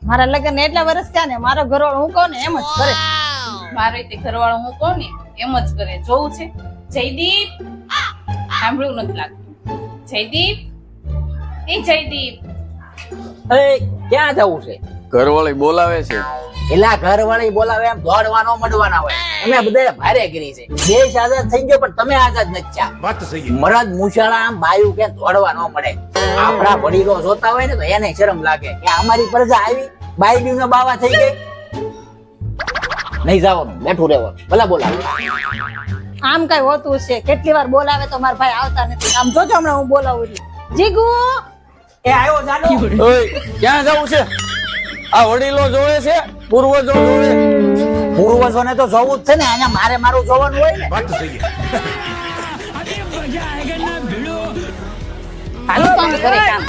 મારા લગ્ન એટલા વર્ષ થયા ને મારો ઘરવાળો હું કહું ને એમ જ કરે. મારો તે ઘરવાળો હું કહું ને એમ જ કરે. જોવું છે જયદીપ? સાંભળવું નથી લાગતું. જયદીપ, એ જયદીપ. ક્યાં જવું છે? ઘરવાળી બોલાવે છે. એલા ઘરવાળી બોલાવે એમ દોડવાનો મંડવાના હોય. અમે બધા ભારે કરી છે. દેશ આઝાદ થઈ ગયો પણ તમે આઝાદ નથી થયા. મરદ મુશાળા આમ બાયું કે દોડવા ન મળે. આપણા વડીલો જોતા હોય ને તો એને શરમ લાગે કે અમારી પ્રજા આવી બાયડી નો બાવા થઈ ગઈ. નહીં જવાનું, બેઠું રહેવાનું. ભલા બોલાવે. આમ કઈ હોતું છે? કેટલી વાર બોલાવે તો મારા ભાઈ આવતા નથી. આમ જોજો હમણાં હું બોલાવું છું. જીગુ એ આવ્યો જાનો. ઓય, ક્યાં જવું છે? આ વડીલો જોવે છે, પૂર્વજો જોવે. પૂર્વજોને તો જોવું જ છે ને. અહીંયા મારે મારું જોવાનું હોય ને. હાલો કામ કરે કામ.